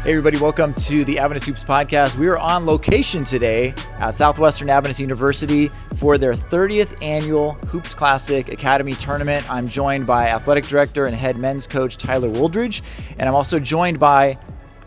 Hey everybody, welcome to the Adventist Hoops Podcast. We are on location today at Southwestern Adventist University for their 30th annual Hoops Classic Academy Tournament. I'm joined by Athletic Director and Head Men's Coach Tyler Wooldridge, and I'm also joined by,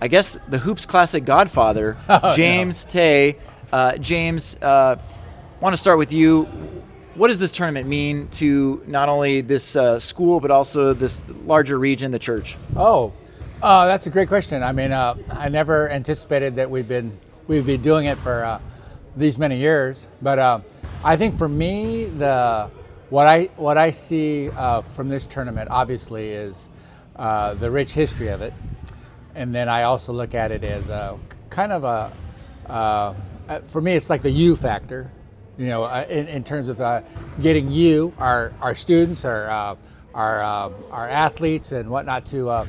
I guess, the Hoops Classic godfather, James Tay. James, want to start with you. What does this tournament mean to not only this school, but also this larger region, the church? That's a great question. I mean, I never anticipated that we'd be doing it for these many years. But I think for me, what I see from this tournament obviously is the rich history of it, and then I also look at it as for me, it's like the you factor. You know, in terms of getting you, our students, our athletes and whatnot to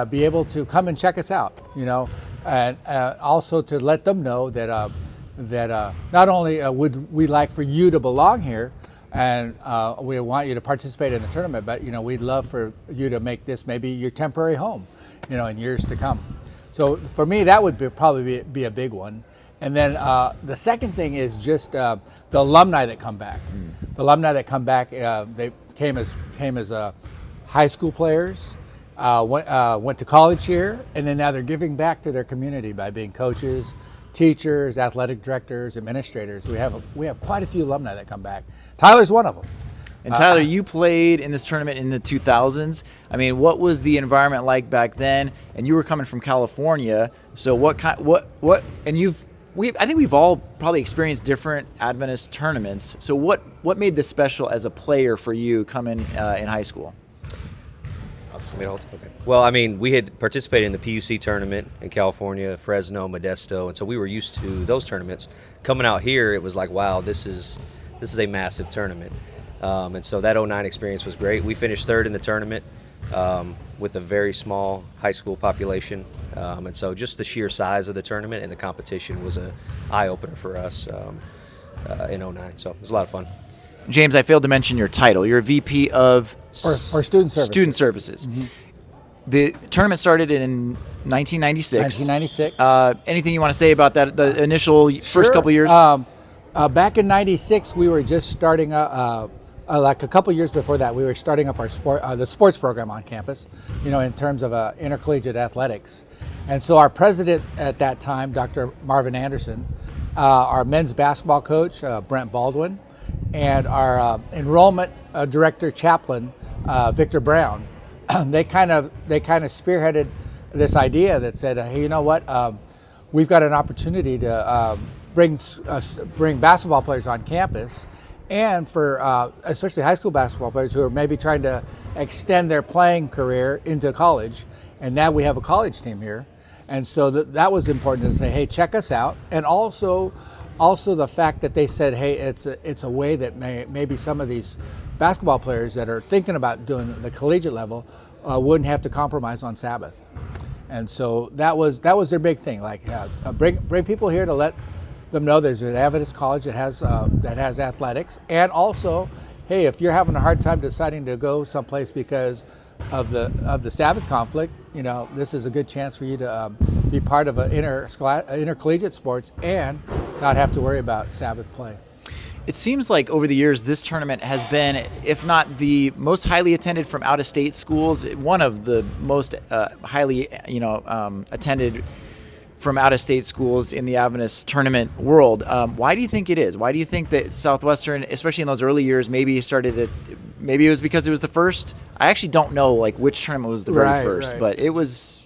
be able to come and check us out, you know, and also to let them know that not only would we like for you to belong here, and we want you to participate in the tournament, but you know, we'd love for you to make this maybe your temporary home, you know, in years to come. So for me, that would probably be a big one. And then the second thing is just the alumni that come back. The alumni that come back, they came as high school players. Went to college here, and then now they're giving back to their community by being coaches, teachers, athletic directors, administrators. We have quite a few alumni that come back. Tyler's one of them. And Tyler, you played in this tournament in the 2000s. I mean, what was the environment like back then? And you were coming from California, so I think we've all probably experienced different Adventist tournaments. So what made this special as a player for you coming in high school? Okay. Well, I mean, we had participated in the PUC tournament in California, Fresno, Modesto, and so we were used to those tournaments. Coming out here, it was like, wow, this is a massive tournament. And so that 2009 experience was great. We finished third in the tournament with a very small high school population. And so just the sheer size of the tournament and the competition was an eye-opener for us in 2009. So it was a lot of fun. James, I failed to mention your title. You're a VP of for Student Services. Student Services. Mm-hmm. The tournament started in 1996. 1996. Anything you want to say about that, the initial first couple years? Back in 96, we were just starting like a couple years before that, we were starting up our the sports program on campus, you know, in terms of intercollegiate athletics. And so our president at that time, Dr. Marvin Anderson, our men's basketball coach, Brent Baldwin, and our enrollment director chaplain, Victor Brown, they kind of spearheaded this idea that said, hey, you know what, we've got an opportunity to bring basketball players on campus, and for especially high school basketball players who are maybe trying to extend their playing career into college. And now we have a college team here. And so that was important to say, hey, check us out. And also the fact that they said, hey, it's a way that maybe some of these basketball players that are thinking about doing the collegiate level wouldn't have to compromise on Sabbath. And so that was their big thing, like bring people here to let them know there's an Adventist college that has athletics, and also, hey, if you're having a hard time deciding to go someplace because of the Sabbath conflict, you know, this is a good chance for you to be part of an intercollegiate sports and not have to worry about Sabbath play. It seems like over the years, this tournament has been, if not the most highly attended from out-of-state schools, one of the most highly, attended from out-of-state schools in the Adventist tournament world. Why do you think it is? Why do you think that Southwestern, especially in those early years, maybe it was because it was the first? I actually don't know like which tournament was the very first, but it was.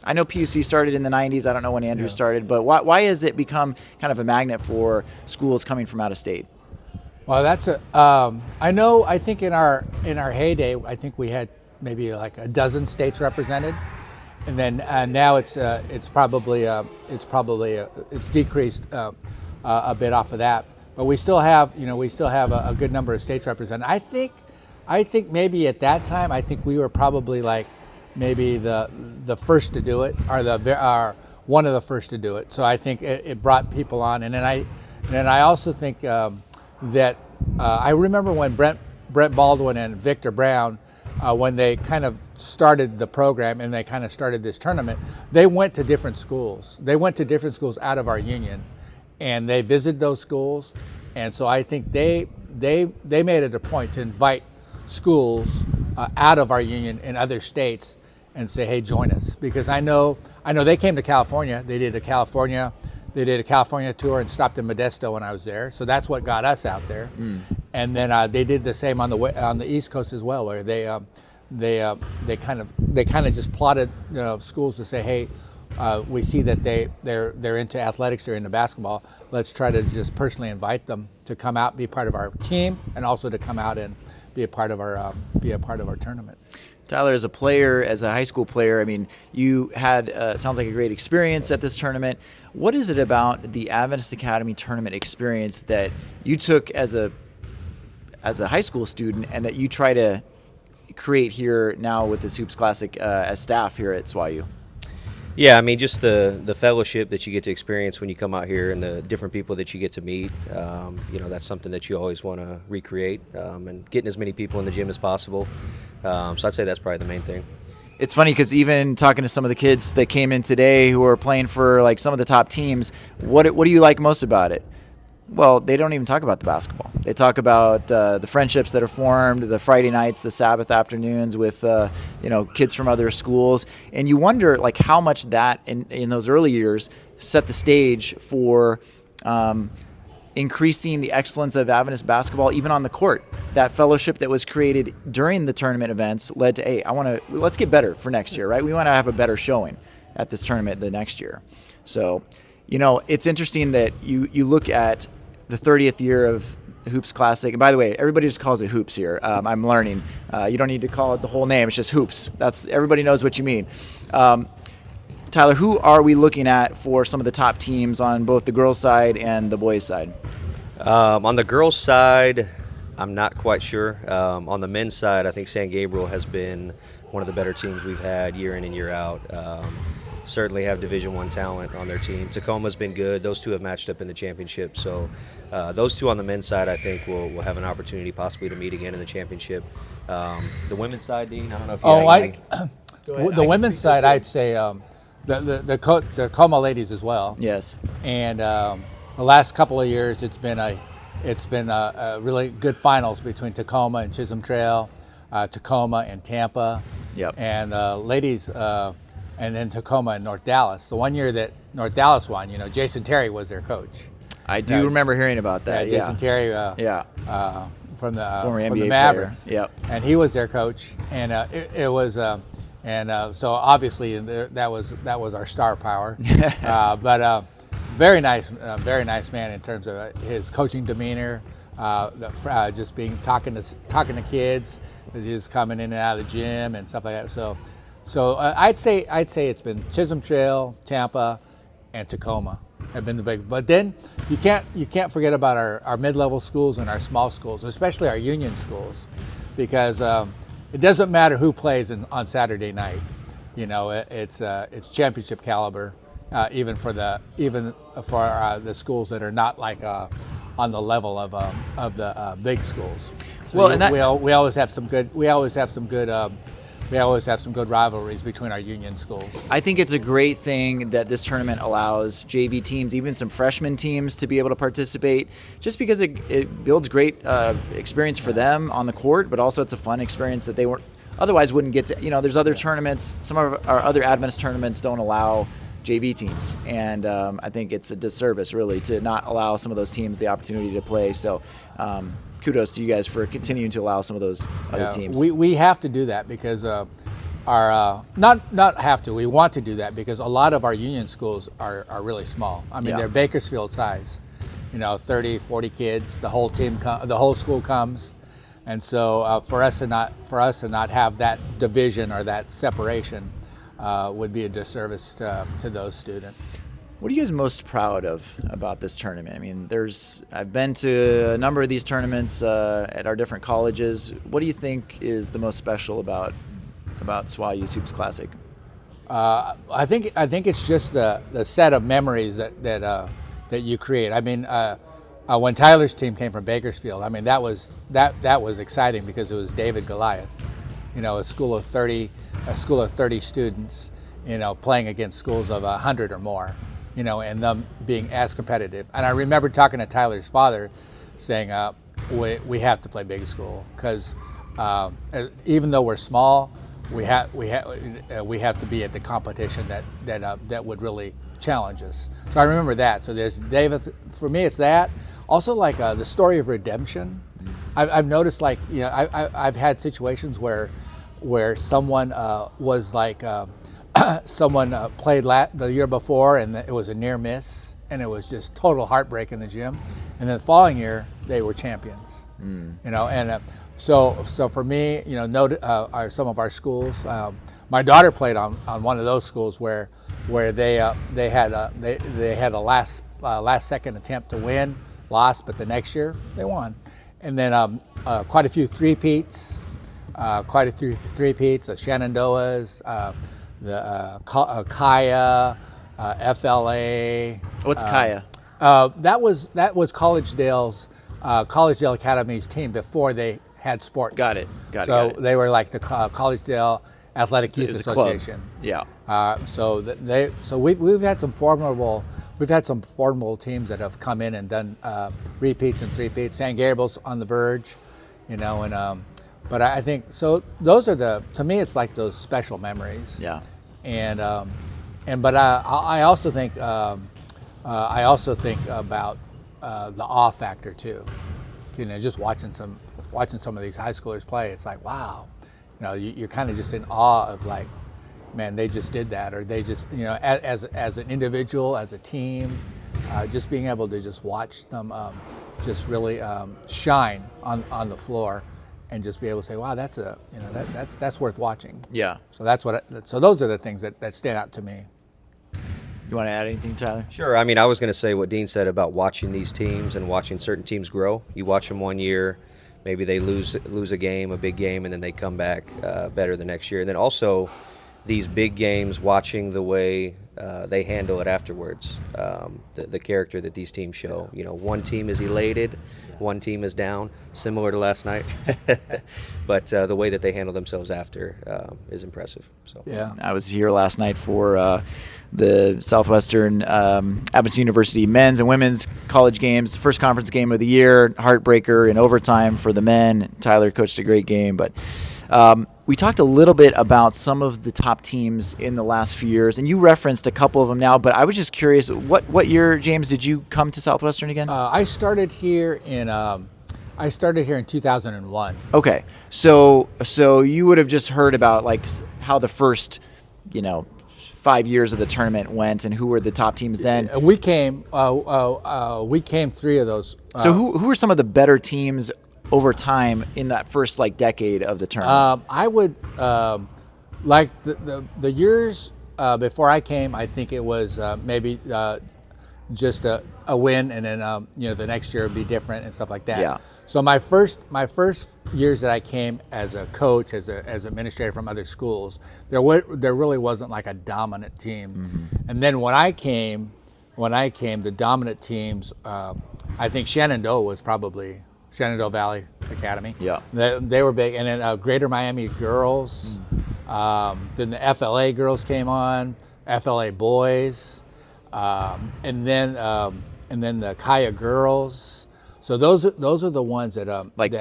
I know PUC started in the 90s. I don't know when Andrew started, but why has it become kind of a magnet for schools coming from out of state? Well, that's I think in our heyday, I think we had maybe like a dozen states represented. And then now it's decreased a bit off of that, but we still have a good number of states represented. I think maybe at that time, I think we were probably like maybe the first to do it, or one of the first to do it. So I think it brought people on, and then I also think I remember when Brent Baldwin and Victor Brown when they kind of started the program and they kind of started this tournament, they went to different schools. They went to different schools out of our union, and they visited those schools. And so I think they made it a point to invite schools out of our union in other states and say, hey, join us. Because I know they came to California. They did a California tour and stopped in Modesto when I was there. So that's what got us out there. And then they did the same on the East Coast as well, where they kind of just plotted schools to say, hey, we see that they're into athletics, they're into basketball. Let's try to just personally invite them to come out, be part of our team, and also to come out and be a part of our tournament. Tyler, as a player, as a high school player, I mean, you had sounds like a great experience at this tournament. What is it about the Adventist Academy tournament experience that you took as a high school student and that you try to create here now with this Hoops Classic as staff here at SWAU? Yeah, I mean, just the fellowship that you get to experience when you come out here and the different people that you get to meet, that's something that you always want to recreate, and getting as many people in the gym as possible. So I'd say that's probably the main thing. It's funny because even talking to some of the kids that came in today who are playing for like some of the top teams, what do you like most about it? Well, they don't even talk about the basketball. They talk about the friendships that are formed, the Friday nights, the Sabbath afternoons with kids from other schools, and you wonder like how much that in those early years set the stage for increasing the excellence of Adventist basketball even on the court. That fellowship that was created during the tournament events led to, hey, let's get better for next year, right? We want to have a better showing at this tournament the next year. So, it's interesting that you look at the 30th year of the Hoops Classic. And by the way, everybody just calls it Hoops here. I'm learning. You don't need to call it the whole name. It's just Hoops. Everybody knows what you mean. Tyler, who are we looking at for some of the top teams on both the girls' side and the boys' side? On the girls' side, I'm not quite sure. On the men's side, I think San Gabriel has been one of the better teams we've had year in and year out. Certainly have Division I talent on their team. Tacoma's been good. Those two have matched up in the championship. So those two on the men's side, I think, will have an opportunity possibly to meet again in the championship. The women's side, Dean, I don't know if you the women's side, I'd say the Tacoma ladies as well. Yes. And the last couple of years, it's been a really good finals between Tacoma and Chisholm Trail, Tacoma and Tampa. Yep. And ladies. And then Tacoma and North Dallas. The one year that North Dallas won, Jason Terry was their coach. I do remember hearing about that. Yeah, Jason Terry from the former NBA from the Mavericks. Player. Yep. And he was their coach, and it was so obviously that was our star power. But very nice man in terms of his coaching demeanor, just talking to kids, just coming in and out of the gym and stuff like that. So I'd say it's been Chisholm Trail, Tampa, and Tacoma have been the big. But then you can't forget about our mid-level schools and our small schools, especially our union schools, because it doesn't matter who plays on Saturday night. It's championship caliber, even for the schools that are not like on the level of the big schools. So we always have some good. We always have some good rivalries between our union schools. I think it's a great thing that this tournament allows JV teams, even some freshman teams, to be able to participate, just because it builds great experience for them on the court, but also it's a fun experience that they otherwise wouldn't get to. There's other tournaments, some of our other Adventist tournaments don't allow JV teams, and I think it's a disservice, really, to not allow some of those teams the opportunity to play. So kudos to you guys for continuing to allow some of those other teams. We have to do that because not have to. We want to do that because a lot of our union schools are really small. I mean, they're Bakersfield size. 30, 40 kids. The whole team, the whole school comes, and so for us to not have that division or that separation would be a disservice to those students. What are you guys most proud of about this tournament? I mean, I've been to a number of these tournaments at our different colleges. What do you think is the most special about SWAU's Hoops Classic? I think it's just the set of memories that you create. I mean, when Tyler's team came from Bakersfield, I mean that was exciting because it was David Goliath. a school of 30 students, playing against schools of 100 or more, and them being as competitive. And I remember talking to Tyler's father, saying, we have to play big school because even though we're small, we have to be at the competition that would really challenge us. So I remember that. So there's David. For me, it's that. Also, like the story of redemption. I've noticed, like, I've had situations where someone was like someone played the year before and it was a near miss and it was just total heartbreak in the gym, and then the following year they were champions. And so for me, some of our schools. My daughter played on one of those schools where they had a last second attempt to win, lost, but the next year they won. And then quite a few three-peats, the Shenandoahs, the Kaya, FLA. What's Kaya? That was Collegedale Academy's team before they had sports. Got it. So they were like the Collegedale Athletic Youth Association. Yeah. So we've had some formidable teams that have come in and done repeats and three-peats. San Gabriel's on the verge, but I think so. Those are to me, it's like those special memories. Yeah. But I also think about the awe factor too. Just watching some of these high schoolers play, it's like, wow. You're kind of just in awe of, like, man, they just did that, or they just, as an individual, as a team, just being able to just watch them just really shine on the floor, and just be able to say, wow, that's worth watching. Yeah. So those are the things that stand out to me. You want to add anything, Tyler? Sure. I mean, I was going to say what Dean said about watching these teams and watching certain teams grow. You watch them one year, maybe they lose a game, a big game, and then they come back better the next year. And then also these big games, watching the way they handle it afterwards, the character that these teams show. One team is elated, one team is down, similar to last night. But the way that they handle themselves after is impressive. So yeah, I was here last night for the Southwestern Adventist University men's and women's college games, first conference game of the year, heartbreaker in overtime for the men. Tyler coached a great game, but we talked a little bit about some of the top teams in the last few years, and you referenced a couple of them now, but I was just curious, what year, James, did you come to Southwestern again? I started here in 2001. Okay, so you would have just heard about, like, how the first 5 years of the tournament went and who were the top teams then. We came 3 of those. So who were some of the better teams over time in that first decade of the tournament? I would like the years before I came. I think it was maybe just a win, and then the next year would be different and stuff like that. Yeah. So my first years that I came as a coach, as administrator from other schools, there really wasn't like a dominant team. Mm-hmm. And then when I came, the dominant teams, I think Shenandoah was probably Shenandoah Valley Academy. Yeah. They were big, and then Greater Miami girls. Then the FLA girls came on, FLA boys, and then the Kaya girls. So those are the ones that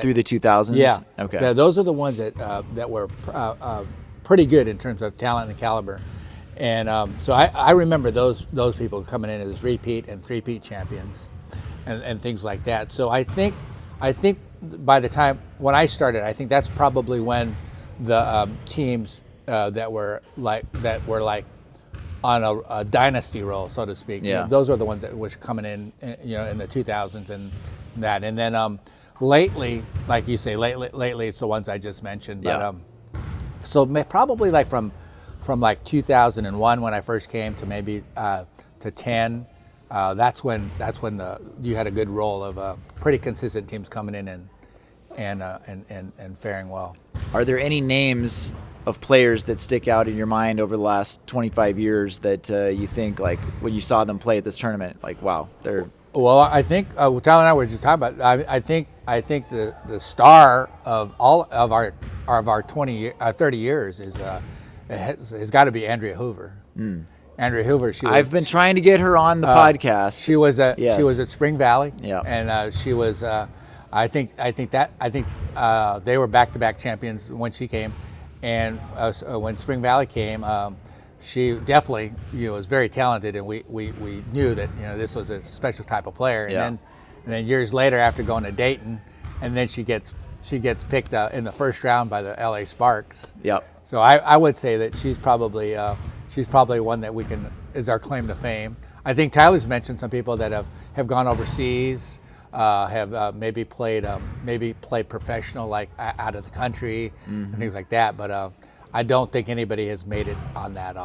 through the 2000s. Yeah. Okay. Yeah, those are the ones that were pretty good in terms of talent and caliber, and so I remember those people coming in as repeat and three-peat champions, and things like that. So I think by the time when I started, I think that's probably when the teams that were on a dynasty roll, so to speak. Yeah. Those are the ones that were coming in the 2000s and that. And then lately, like you say, lately it's the ones I just mentioned. But Yeah. So probably from 2001 when I first came to maybe to 10. That's when you had a good roll of pretty consistent teams coming in and faring well. Are there any names of players that stick out in your mind over the last 25 years that you think, like, when you saw them play at this tournament, like, wow, they're... Well, I think Tyler and I were just talking about. I think the star of all of our our 30 years has got to be Andrea Hoover. Andrea Hoover. I've been trying to get her on the podcast. She was at Yes. she was at Spring Valley. Yeah. And she was. I think they were back-to-back champions when she came, and when Spring Valley came, she definitely was very talented, and we knew that this was a special type of player. Yeah. And then years later, after going to Dayton, and then she gets picked in the first round by the LA Sparks. Yep. So I would say that she's probably one that is our claim to fame. I think Tyler's mentioned some people that have gone overseas, have maybe played professional, like out of the country and things like that. But I don't think anybody has made it on that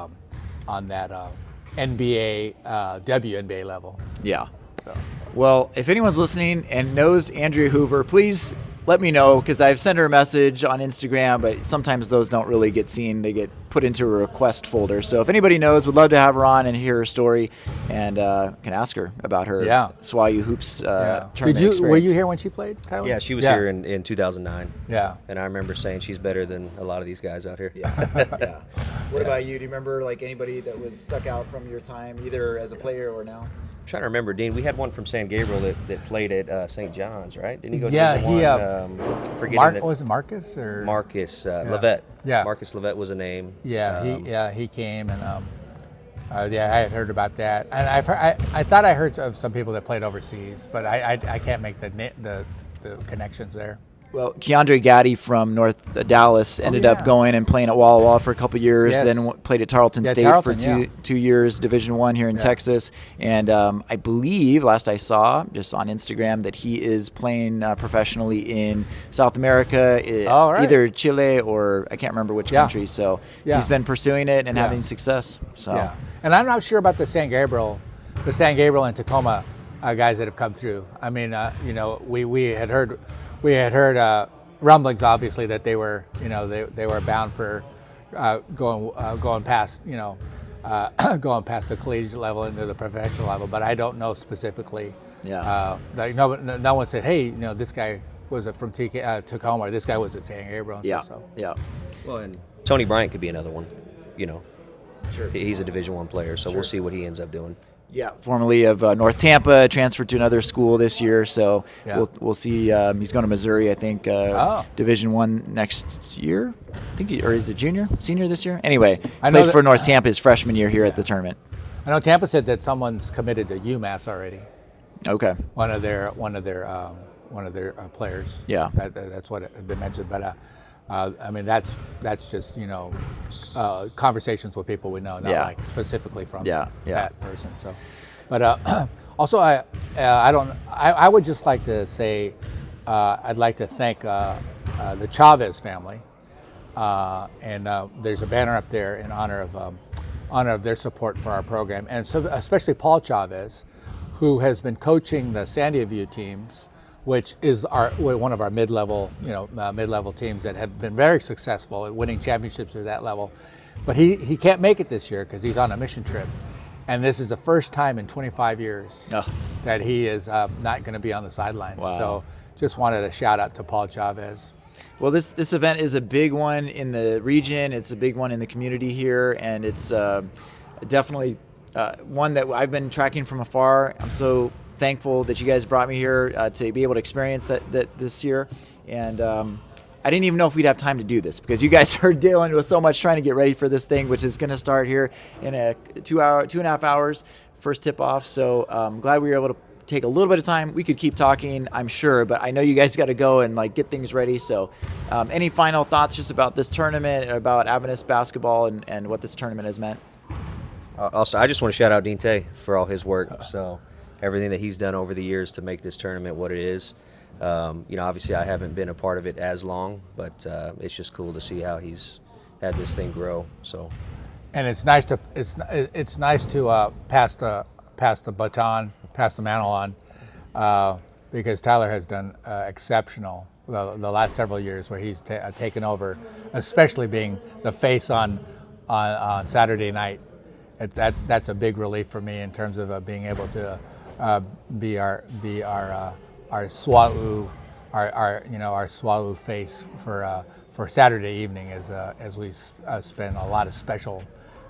NBA WNBA level. Yeah. So. Well, if anyone's listening and knows Andrea Hoover, please let me know, because I've sent her a message on Instagram, but sometimes those don't really get seen. They get put into a request folder. So if anybody knows, would love to have her on and hear her story, and can ask her about her SWAU Hoops tournament experience. Were you here when she played, Tyler? Yeah, she was here in 2009. Yeah. And I remember saying she's better than a lot of these guys out here. Yeah. What about you? Do you remember anybody that was stuck out from your time, either as a player or now? I'm trying to remember, Dean. We had one from San Gabriel that played at St. John's, right? Didn't he go? Was it Marcus or Marcus Levet? Yeah, Marcus Levet was a name. Yeah, he came, and I had heard about that, and I thought I heard of some people that played overseas, but I can't make the connections there. Well, Keandre Gaddy from North Dallas ended up going and playing at Walla Walla for a couple years, then played at Tarleton State for two years, Division I here in Texas. And I believe, last I saw, just on Instagram, that he is playing professionally in South America, either Chile or I can't remember which country. So he's been pursuing it and having success. So. And I'm not sure about the San Gabriel and Tacoma guys that have come through. I mean, we had heard rumblings, obviously, that they were bound for going past the collegiate level into the professional level, but I don't know specifically. No one said, hey, this guy was from Tacoma, or this guy was at San Gabriel. Well, and Tony Bryant could be another one. Sure. He's a Division I player, so we'll see what he ends up doing. Yeah, formerly of North Tampa, transferred to another school this year, so we'll see. He's going to Missouri, I think, Division I next year. I think, or is it senior this year? Anyway, played for North Tampa his freshman year here at the tournament. I know Tampa said that someone's committed to UMass already. Okay. One of their players. Yeah. That's what had been mentioned, but I mean that's just conversations with people we know, not like specifically from that person. So, but also I would just like to say I'd like to thank the Chavez family, and there's a banner up there in honor of their support for our program, and so especially Paul Chavez, who has been coaching the Sandia View teams, which is one of our mid-level teams that have been very successful at winning championships at that level. But he can't make it this year because he's on a mission trip. And this is the first time in 25 years that he is not going to be on the sidelines. Wow. So just wanted a shout out to Paul Chavez. Well, this event is a big one in the region. It's a big one in the community here, and it's definitely one that I've been tracking from afar. I'm so thankful that you guys brought me here to be able to experience that this year, and I didn't even know if we'd have time to do this because you guys are dealing with so much trying to get ready for this thing, which is going to start here in 2.5 hours, first tip off. So I'm glad we were able to take a little bit of time. We could keep talking, I'm sure, but I know you guys got to go and get things ready. So any final thoughts just about this tournament, about Adventist basketball and what this tournament has meant? Also, I just want to shout out Dean Tay for all his work. So everything that he's done over the years to make this tournament what it is. Obviously I haven't been a part of it as long, but it's just cool to see how he's had this thing grow. So, and it's nice to pass the baton, pass the mantle on, because Tyler has done exceptional the last several years where he's taken over, especially being the face on Saturday night. That's a big relief for me in terms of being able to be our SWAU our SWAU face for Saturday evening as we spend a lot of special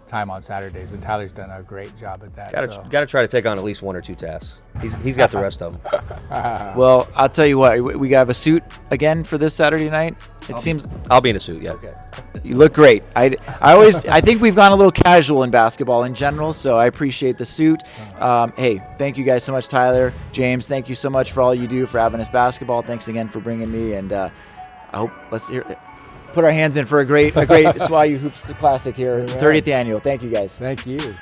time on Saturdays, and Tyler's done a great job at that. Got to try to take on at least 1 or 2 tasks. He's got the rest of them. Well, I'll tell you what, we have a suit again for this Saturday night. I'll be in a suit. Yeah. Okay. You look great. I think we've gone a little casual in basketball in general, so I appreciate the suit. Hey, thank you guys so much, Tyler, James. Thank you so much for all you do for Adventist basketball. Thanks again for bringing me, and I hope put our hands in for a great SWAU Hoops Classic here, 30th annual. Thank you guys. Thank you.